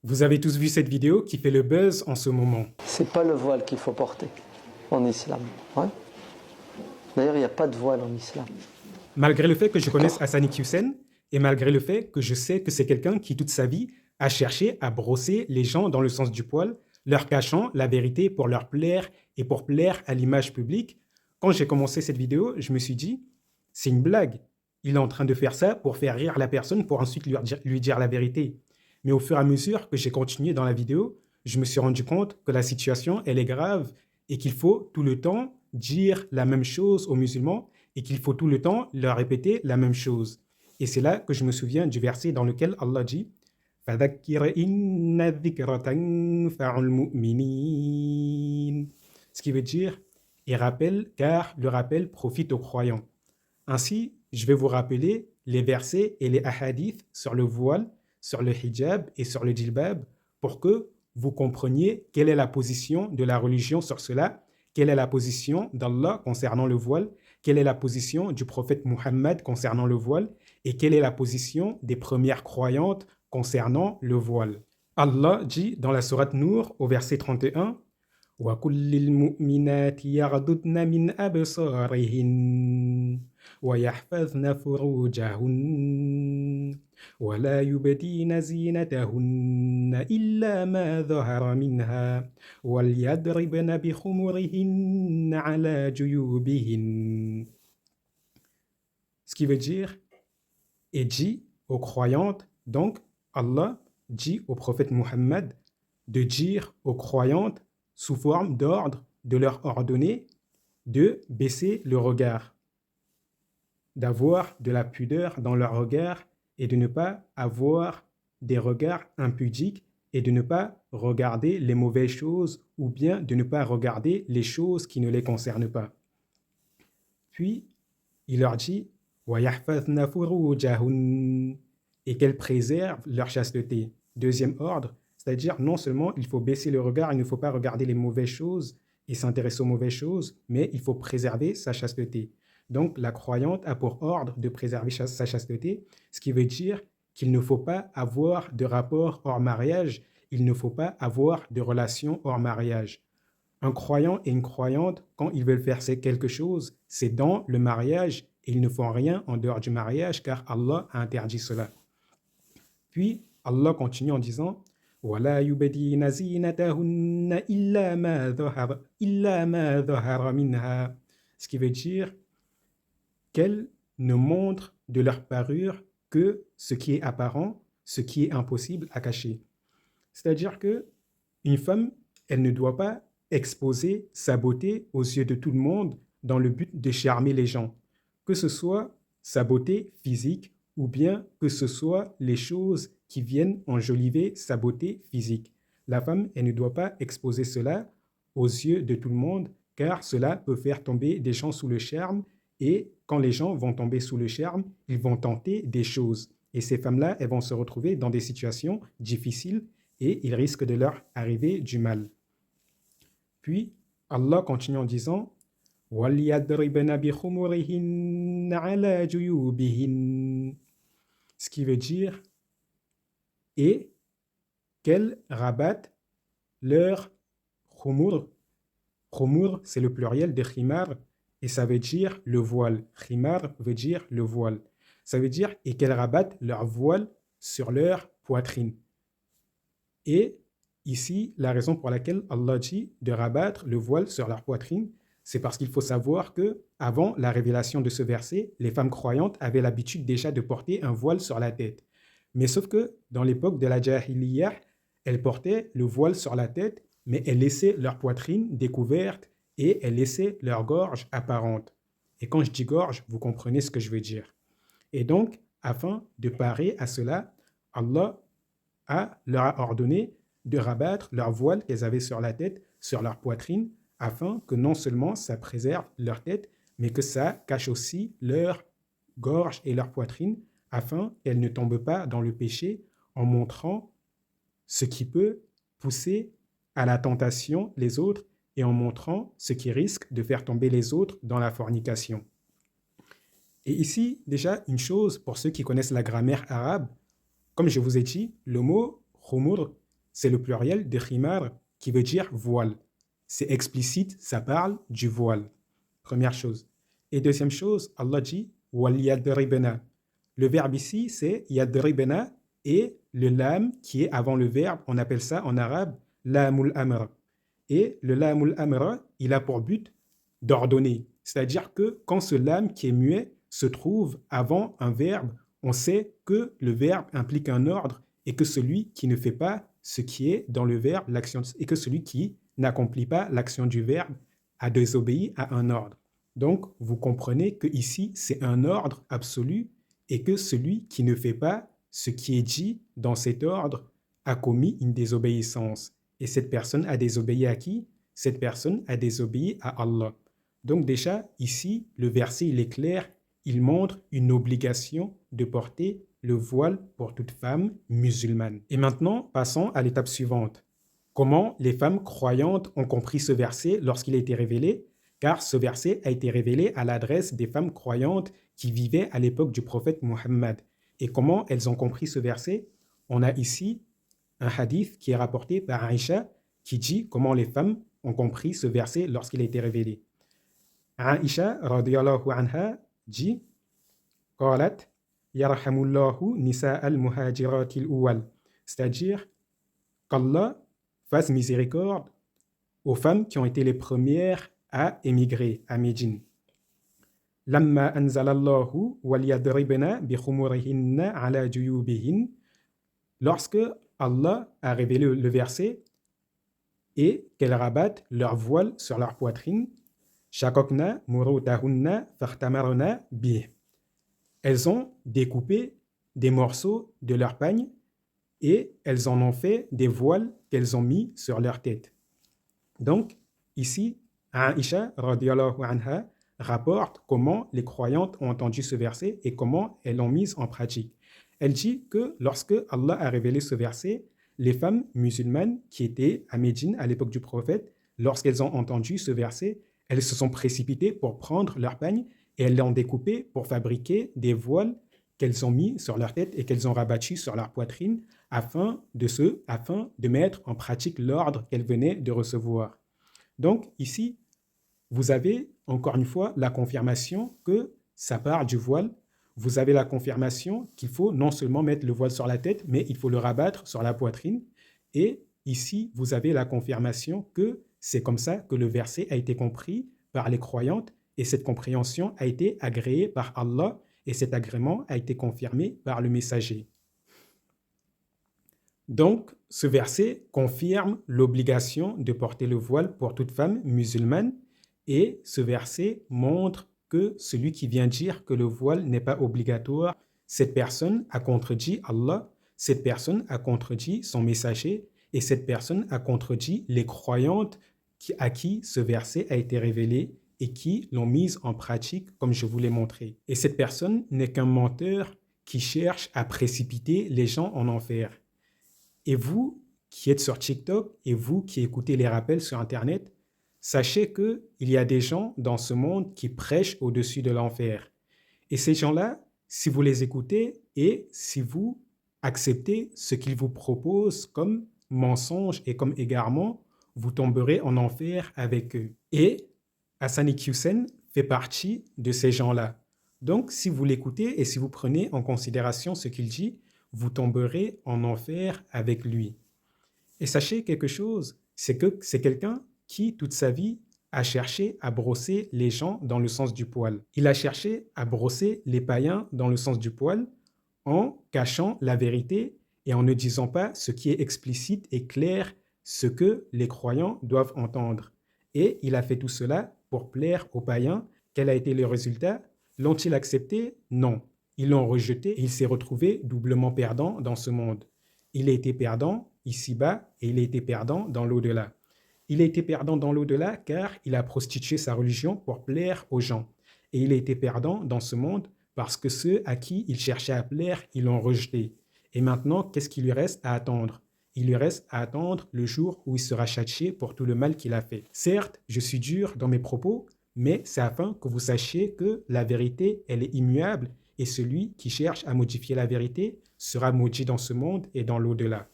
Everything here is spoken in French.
Vous avez tous vu cette vidéo qui fait le buzz en ce moment. C'est pas le voile qu'il faut porter en islam. Ouais. D'ailleurs, il n'y a pas de voile en islam. Malgré le fait que je connaisse D'accord. Hassani Hussein et malgré le fait que je sais que c'est quelqu'un qui toute sa vie a cherché à brosser les gens dans le sens du poil, leur cachant la vérité pour leur plaire et pour plaire à l'image publique, quand j'ai commencé cette vidéo, je me suis dit, c'est une blague. Il est en train de faire ça pour faire rire la personne pour ensuite lui dire la vérité. Mais au fur et à mesure que j'ai continué dans la vidéo, je me suis rendu compte que la situation, elle est grave et qu'il faut tout le temps dire la même chose aux musulmans et qu'il faut tout le temps leur répéter la même chose. Et c'est là que je me souviens du verset dans lequel Allah dit فَذَكِّرْ إِنَّ الذِّكْرَ تَنفَعُ الْمُؤْمِنِينَ. Ce qui veut dire et rappelle car le rappel profite aux croyants. Ainsi, je vais vous rappeler les versets et les hadiths sur le voile, sur le hijab et sur le djilbab pour que vous compreniez quelle est la position de la religion sur cela, quelle est la position d'Allah concernant le voile, quelle est la position du prophète Muhammad concernant le voile et quelle est la position des premières croyantes concernant le voile. Allah dit dans la sourate Nour au verset 31 وَكُلِّ الْمُؤْمِنَاتِ يَغْضُضْنَ مِنْ أَبْصَارِهِنَّ وَيَحْفَظْنَ فُرُوجَهُنَّ وَلَا يُبْدِينَ زِينَتَهُنَّ إِلَّا مَا ظَهَرَ مِنْهَا وَلْيَضْرِبْنَ بِخُمُرِهِنَّ عَلَى جُيُوبِهِنَّ. Ce qui veut dire, et dit aux croyantes, donc Allah dit au prophète Muhammad de dire aux croyantes sous forme d'ordre de leur ordonner de baisser le regard, d'avoir de la pudeur dans leur regard et de ne pas avoir des regards impudiques et de ne pas regarder les mauvaises choses ou bien de ne pas regarder les choses qui ne les concernent pas. Puis, il leur dit وَيَحْفَظْنَ فُرُوجَهُنَّ et qu'elles préservent leur chasteté. Deuxième ordre, c'est-à-dire non seulement il faut baisser le regard, il ne faut pas regarder les mauvaises choses et s'intéresser aux mauvaises choses, mais il faut préserver sa chasteté. Donc la croyante a pour ordre de préserver sa chasteté, ce qui veut dire qu'il ne faut pas avoir de rapport hors mariage, il ne faut pas avoir de relation hors mariage. Un croyant et une croyante, quand ils veulent faire quelque chose, c'est dans le mariage et ils ne font rien en dehors du mariage car Allah a interdit cela. Puis Allah continue en disant وَلَا يُبْدِينَ زِينَتَهُنَّ إِلَّا مَا ظَهَرَ مِنْهَا. Ce qui veut dire qu'elles ne montrent de leur parure que ce qui est apparent, ce qui est impossible à cacher. C'est-à-dire que une femme, elle ne doit pas exposer sa beauté aux yeux de tout le monde dans le but de charmer les gens, que ce soit sa beauté physique ou bien que ce soit les choses qui viennent enjoliver sa beauté physique. La femme, elle ne doit pas exposer cela aux yeux de tout le monde car cela peut faire tomber des gens sous le charme et quand les gens vont tomber sous le charme, ils vont tenter des choses. Et ces femmes-là, elles vont se retrouver dans des situations difficiles et il risque de leur arriver du mal. Puis, Allah continue en disant وَلْيَضْرِبْنَ بِخُمُرِهِنَّ عَلَى جُيُوبِهِنَّ. Ce qui veut dire et qu'elles rabattent leur khumur. Khumur, c'est le pluriel de khimar et ça veut dire le voile. Khimar veut dire le voile. Ça veut dire et qu'elles rabattent leur voile sur leur poitrine. Et ici, la raison pour laquelle Allah dit de rabattre le voile sur leur poitrine, c'est parce qu'il faut savoir que avant la révélation de ce verset, les femmes croyantes avaient l'habitude déjà de porter un voile sur la tête. Mais sauf que dans l'époque de la Jahiliyyah, elles portaient le voile sur la tête, mais elles laissaient leur poitrine découverte et elles laissaient leur gorge apparente. Et quand je dis gorge, vous comprenez ce que je veux dire. Et donc, afin de parer à cela, Allah leur a ordonné de rabattre leur voile qu'elles avaient sur la tête, sur leur poitrine, afin que non seulement ça préserve leur tête, mais que ça cache aussi leur gorge et leur poitrine, afin qu'elles ne tombent pas dans le péché en montrant ce qui peut pousser à la tentation les autres et en montrant ce qui risque de faire tomber les autres dans la fornication. Et ici, déjà, une chose pour ceux qui connaissent la grammaire arabe, comme je vous ai dit, le mot khumur, c'est le pluriel de khimar qui veut dire voile. C'est explicite, ça parle du voile. Première chose. Et deuxième chose, Allah dit wal yadribna. Le verbe ici, c'est yadribna et le lam qui est avant le verbe, on appelle ça en arabe lamul amr. Et le lamul amr, il a pour but d'ordonner. C'est-à-dire que quand ce lam qui est muet se trouve avant un verbe, on sait que le verbe implique un ordre et que celui qui ne fait pas ce qui est dans le verbe, l'action, et que celui qui n'accomplit pas l'action du verbe a désobéi à un ordre. Donc, vous comprenez que ici, c'est un ordre absolu et que celui qui ne fait pas ce qui est dit dans cet ordre a commis une désobéissance. Et cette personne a désobéi à qui? Cette personne a désobéi à Allah. Donc déjà, ici, le verset, il est clair, il montre une obligation de porter le voile pour toute femme musulmane. Et maintenant, passons à l'étape suivante. Comment les femmes croyantes ont compris ce verset lorsqu'il a été révélé? Car ce verset a été révélé à l'adresse des femmes croyantes qui vivaient à l'époque du prophète Muhammad. Et comment elles ont compris ce verset? On a ici un hadith qui est rapporté par Aïcha qui dit comment les femmes ont compris ce verset lorsqu'il a été révélé. Aïcha radiyallahu anha dit qalat yarhamullahu nisa al-muhajirat al-awwal, c'est-à-dire qu'Allah fasse miséricorde aux femmes qui ont été les premières à émigrer à Médine. Lamma anzalallahu wal yadribna bi khumurihinna ala juyubihin, lorsque Allah a révélé le verset et qu'elles rabattent leur voile sur leur poitrine, shakokna murutahunna fartamarna bih. Elles ont découpé des morceaux de leur pagne et elles en ont fait des voiles qu'elles ont mis sur leur tête. Donc, ici, Aïcha radiyallahu anha rapporte comment les croyantes ont entendu ce verset et comment elles l'ont mis en pratique. Elle dit que lorsque Allah a révélé ce verset, les femmes musulmanes qui étaient à Médine à l'époque du prophète, lorsqu'elles ont entendu ce verset, elles se sont précipitées pour prendre leur pagne et elles l'ont découpé pour fabriquer des voiles qu'elles ont mis sur leur tête et qu'elles ont rabattus sur leur poitrine afin de mettre en pratique l'ordre qu'elles venaient de recevoir. Donc ici, vous avez encore une fois la confirmation que ça part du voile. Vous avez la confirmation qu'il faut non seulement mettre le voile sur la tête, mais il faut le rabattre sur la poitrine. Et ici, vous avez la confirmation que c'est comme ça que le verset a été compris par les croyantes et cette compréhension a été agréée par Allah et cet agrément a été confirmé par le messager. Donc, ce verset confirme l'obligation de porter le voile pour toute femme musulmane et ce verset montre que celui qui vient dire que le voile n'est pas obligatoire, cette personne a contredit Allah, cette personne a contredit son messager et cette personne a contredit les croyantes à qui ce verset a été révélé et qui l'ont mise en pratique comme je vous l'ai montré. Et cette personne n'est qu'un menteur qui cherche à précipiter les gens en enfer. Et vous qui êtes sur TikTok et vous qui écoutez les rappels sur Internet, sachez qu'il y a des gens dans ce monde qui prêchent au-dessus de l'enfer. Et ces gens-là, si vous les écoutez et si vous acceptez ce qu'ils vous proposent comme mensonge et comme égarement, vous tomberez en enfer avec eux. Et Hassani Hussein fait partie de ces gens-là. Donc, si vous l'écoutez et si vous prenez en considération ce qu'il dit, vous tomberez en enfer avec lui. Et sachez quelque chose, c'est que c'est quelqu'un qui, toute sa vie, a cherché à brosser les gens dans le sens du poil. Il a cherché à brosser les païens dans le sens du poil en cachant la vérité et en ne disant pas ce qui est explicite et clair, ce que les croyants doivent entendre. Et il a fait tout cela pour plaire aux païens. Quel a été le résultat? L'ont-ils accepté? Non. Ils l'ont rejeté et il s'est retrouvé doublement perdant dans ce monde. Il a été perdant ici-bas et il a été perdant dans l'au-delà. Il a été perdant dans l'au-delà car il a prostitué sa religion pour plaire aux gens. Et il a été perdant dans ce monde parce que ceux à qui il cherchait à plaire, ils l'ont rejeté. Et maintenant, qu'est-ce qu'il lui reste à attendre? Il lui reste à attendre le jour où il sera châtié pour tout le mal qu'il a fait. Certes, je suis dur dans mes propos, mais c'est afin que vous sachiez que la vérité, elle est immuable et celui qui cherche à modifier la vérité sera maudit dans ce monde et dans l'au-delà.